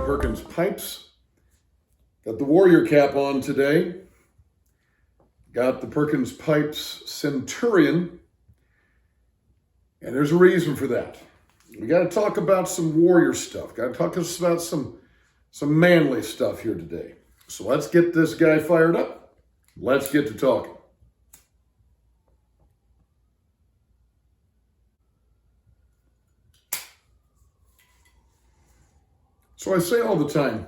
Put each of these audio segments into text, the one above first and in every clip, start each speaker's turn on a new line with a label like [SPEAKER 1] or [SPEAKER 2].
[SPEAKER 1] Perkins pipes. Got the warrior cap on today. Got the Perkins pipes Centurion. And there's a reason for that. We got to talk about some warrior stuff. Got to talk about some manly stuff here today. So let's get this guy fired up. Let's get to talking. So I say all the time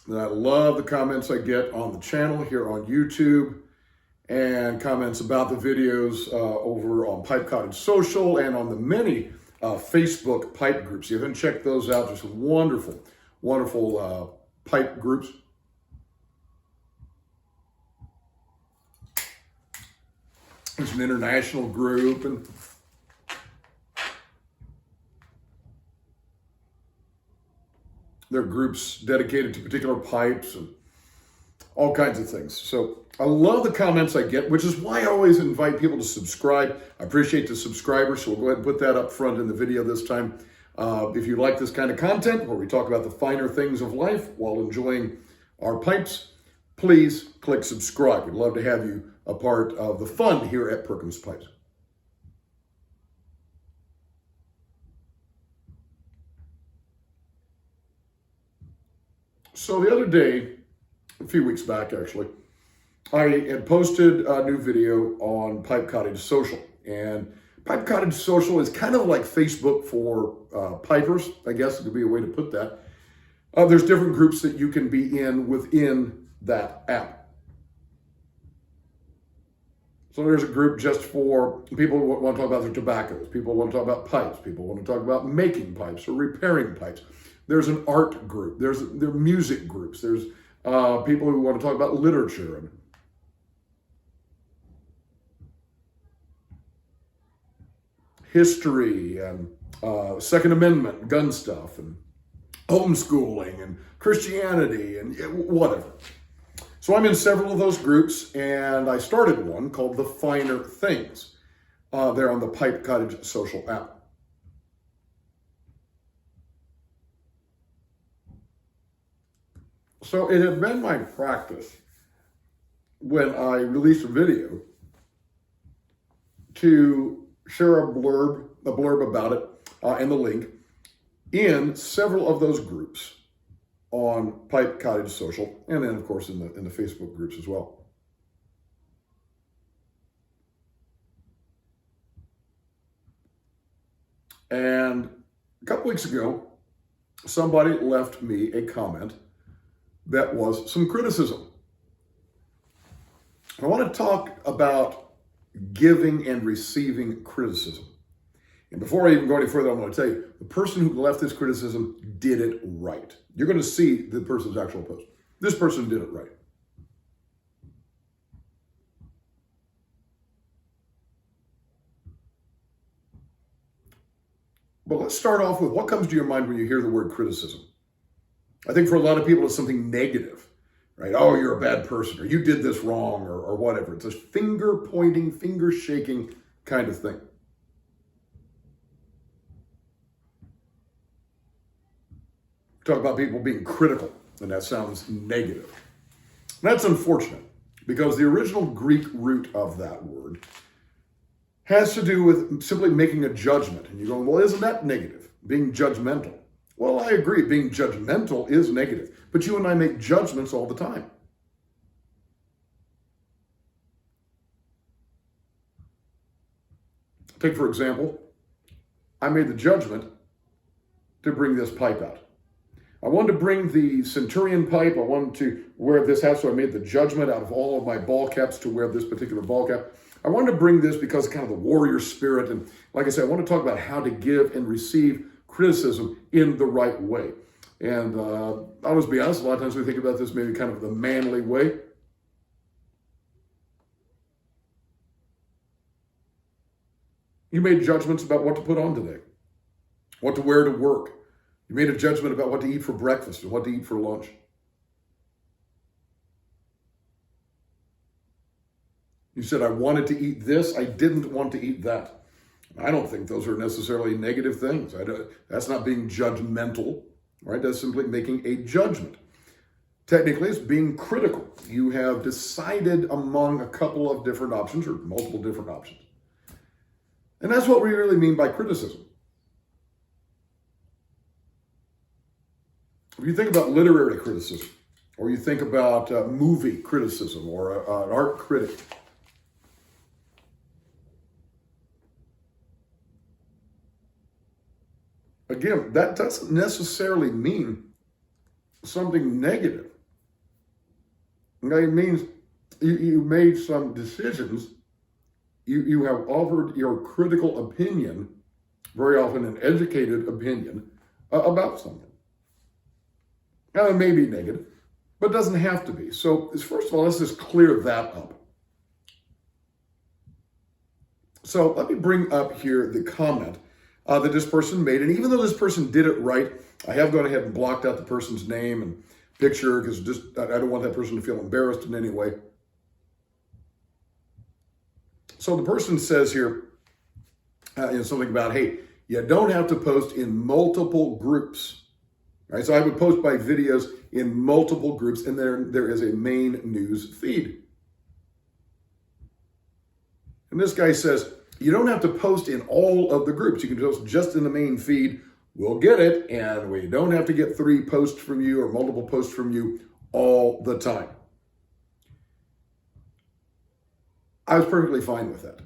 [SPEAKER 1] that I love the comments I get on the channel here on YouTube and comments about the videos over on Pipe Cottage Social and on the many Facebook pipe groups. You haven't checked those out, just wonderful, wonderful pipe groups. It's an international group, and there are groups dedicated to particular pipes and all kinds of things. So I love the comments I get, which is why I always invite people to subscribe. I appreciate the subscribers, so we'll go ahead and put that up front in the video this time. If you like this kind of content where we talk about the finer things of life while enjoying our pipes, please click subscribe. We'd love to have you a part of the fun here at Perkins Pipes. So the other day, a few weeks back actually, I had posted a new video on Pipe Cottage Social. And Pipe Cottage Social is kind of like Facebook for pipers, I guess would be a way to put that. There's different groups that you can be in within that app. So there's a group just for people who want to talk about their tobaccos, people who want to talk about pipes, people who want to talk about making pipes or repairing pipes. There's an art group, there are music groups, there's people who want to talk about literature and history and Second Amendment, gun stuff, and homeschooling and Christianity and whatever. So I'm in several of those groups, and I started one called The Finer Things there on the Pipe Cottage Social app. So it had been my practice when I released a video to share a blurb about it and the link in several of those groups on Pipe Cottage Social, and then of course in the Facebook groups as well. And a couple weeks ago, somebody left me a comment that was some criticism. I want to talk about giving and receiving criticism. And before I even go any further, I'm going to tell you, the person who left this criticism did it right. You're going to see the person's actual post. This person did it right. But let's start off with what comes to your mind when you hear the word criticism. I think for a lot of people, it's something negative, right? Oh, you're a bad person, or you did this wrong, or whatever. It's a finger pointing, finger shaking kind of thing. Talk about people being critical, and that sounds negative. That's unfortunate, because the original Greek root of that word has to do with simply making a judgment. And you're going, well, isn't that negative? Being judgmental. Well, I agree, being judgmental is negative, but you and I make judgments all the time. Take, for example, I made the judgment to bring this pipe out. I wanted to bring the Centurion pipe. I wanted to wear this hat, so I made the judgment out of all of my ball caps to wear this particular ball cap. I wanted to bring this because of kind of the warrior spirit. And like I said, I want to talk about how to give and receive criticism in the right way. And I'll just be honest, a lot of times we think about this maybe kind of the manly way. You made judgments about what to put on today, what to wear to work. You made a judgment about what to eat for breakfast and what to eat for lunch. You said, I wanted to eat this, I didn't want to eat that. I don't think those are necessarily negative things. That's not being judgmental. right? That's simply making a judgment. Technically, it's being critical. You have decided among a couple of different options or multiple different options. And that's what we really mean by criticism. If you think about literary criticism, or you think about movie criticism, or an art critic, again, that doesn't necessarily mean something negative. Okay, it means you made some decisions. You have offered your critical opinion, very often an educated opinion, about something. Now, it may be negative, but it doesn't have to be. So, first of all, let's just clear that up. So, let me bring up here the comment that this person made. And even though this person did it right, I have gone ahead and blocked out the person's name and picture because I don't want that person to feel embarrassed in any way. So the person says here something about, hey, you don't have to post in multiple groups. Right? So I would post my videos in multiple groups, and there is a main news feed. And this guy says, you don't have to post in all of the groups. You can post just in the main feed. We'll get it, and we don't have to get 3 posts from you or multiple posts from you all the time. I was perfectly fine with that.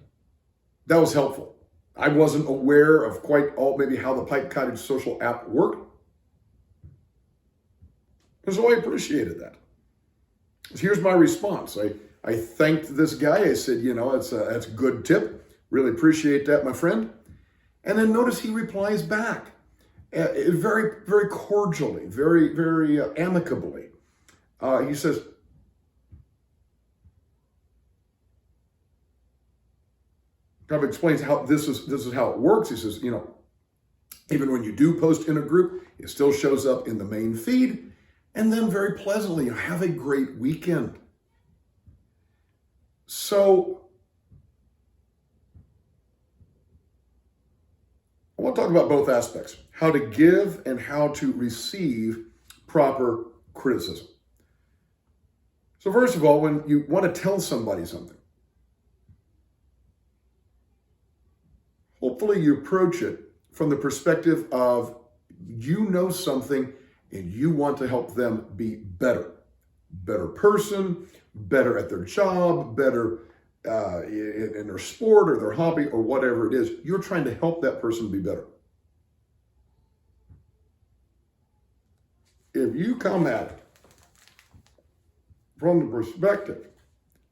[SPEAKER 1] That was helpful. I wasn't aware of quite all maybe how the Pipe Cottage social app worked. And so I appreciated that. So here's my response. I thanked this guy. I said, that's a good tip. Really appreciate that, my friend. And then notice he replies back very, very cordially, very, very amicably. He says, kind of explains how this is how it works. He says, even when you do post in a group, it still shows up in the main feed. And then very pleasantly, have a great weekend. So I want to talk about both aspects, how to give and how to receive proper criticism. So first of all, when you want to tell somebody something, hopefully you approach it from the perspective of you know something and you want to help them be better person, better at their job, better in their sport or their hobby or whatever it is. You're trying to help that person be better. If you come at it from the perspective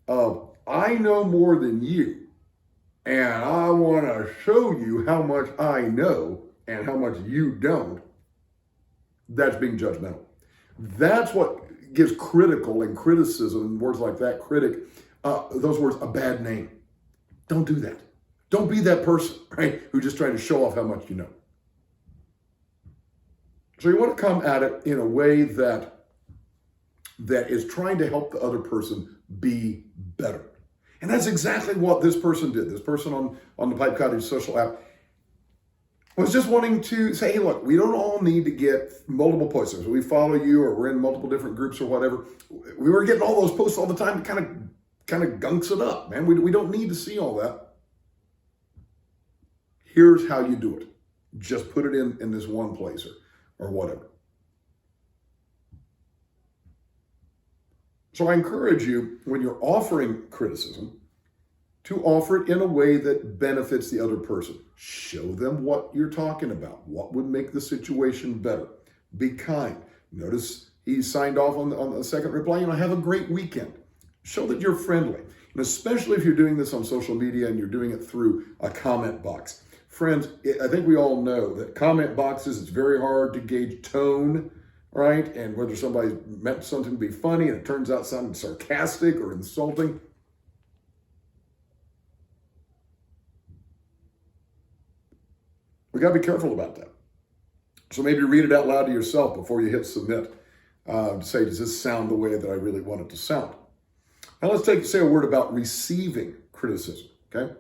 [SPEAKER 1] of, I know more than you, and I want to show you how much I know and how much you don't, that's being judgmental. That's what gives critical and criticism and words like that, critic, those words, a bad name. Don't do that. Don't be that person, right, who's just trying to show off how much you know. So you want to come at it in a way that is trying to help the other person be better. And that's exactly what this person did. This person on the Pipe Cottage social app was just wanting to say, hey, look, we don't all need to get multiple posts. So we follow you or we're in multiple different groups or whatever. We were getting all those posts all the time. It kind of gunks it up, man. We don't need to see all that. Here's how you do it. Just put it in this one place or whatever. So I encourage you, when you're offering criticism, to offer it in a way that benefits the other person. Show them what you're talking about. What would make the situation better? Be kind. Notice he signed off on the second reply, have a great weekend. Show that you're friendly. And especially if you're doing this on social media and you're doing it through a comment box. Friends, I think we all know that comment boxes, it's very hard to gauge tone, right? And whether somebody meant something to be funny and it turns out something sarcastic or insulting. We got to be careful about that. So maybe read it out loud to yourself before you hit submit. Say, does this sound the way that I really want it to sound? Now let's say a word about receiving criticism, okay?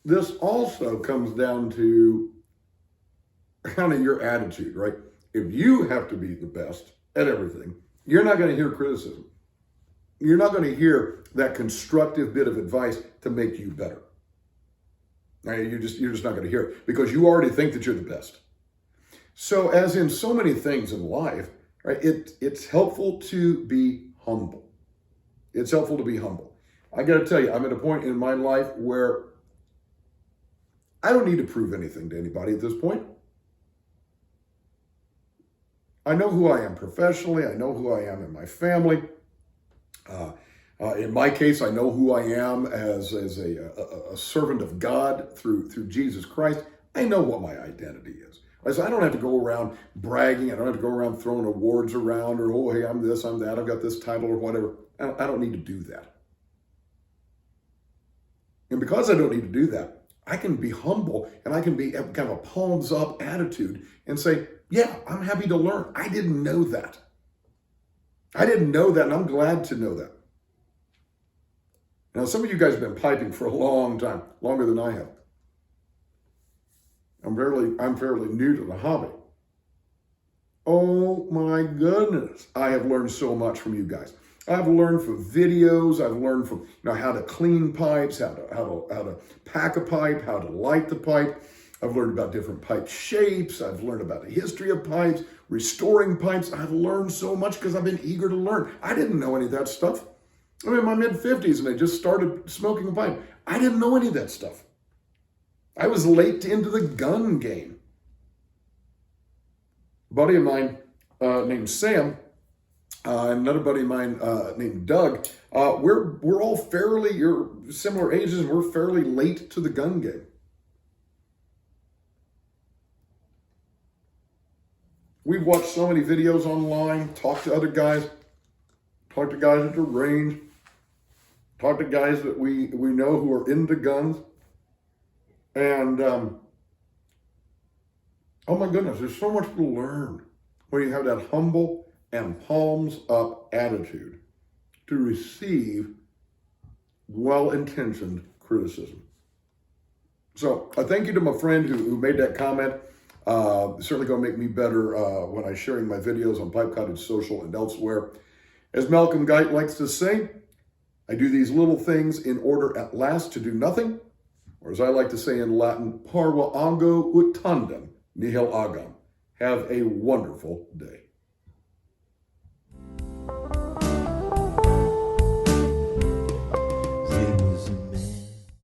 [SPEAKER 1] this also comes down to kind of your attitude, right? If you have to be the best at everything, you're not going to hear criticism. You're not going to hear that constructive bit of advice to make you better. Right? You're just not going to hear it because you already think that you're the best. So as in so many things in life, right, it's helpful to be humble. It's helpful to be humble. I got to tell you, I'm at a point in my life where I don't need to prove anything to anybody at this point. I know who I am professionally. I know who I am in my family. In my case, I know who I am as a servant of God through Jesus Christ. I know what my identity is. So I don't have to go around bragging. I don't have to go around throwing awards around or, oh, hey, I'm this, I'm that. I've got this title or whatever. I don't need to do that. And because I don't need to do that, I can be humble and I can be kind of a palms up attitude and say, yeah, I'm happy to learn. I didn't know that. I didn't know that, and I'm glad to know that. Now, some of you guys have been piping for a long time, longer than I have. I'm fairly new to the hobby. Oh my goodness, I have learned so much from you guys. I've learned from videos. I've learned from how to clean pipes, how to pack a pipe, how to light the pipe. I've learned about different pipe shapes. I've learned about the history of pipes, restoring pipes. I've learned so much because I've been eager to learn. I didn't know any of that stuff. I'm in my mid-50s and I just started smoking a pipe. I didn't know any of that stuff. I was late into the gun game. A buddy of mine named Sam, and another buddy of mine named Doug, we're all you're similar ages, and we're fairly late to the gun game. We've watched so many videos online, talked to other guys, talked to guys at the range, talked to guys that we know who are into guns. And, oh my goodness, there's so much to learn when you have that humble and palms up attitude to receive well-intentioned criticism. So I thank you to my friend who made that comment. Certainly going to make me better when I'm sharing my videos on Pipe Cottage Social and elsewhere. As Malcolm Guite likes to say, I do these little things in order at last to do nothing, or as I like to say in Latin, Parva ut tandem, nihil agam. Have a wonderful day.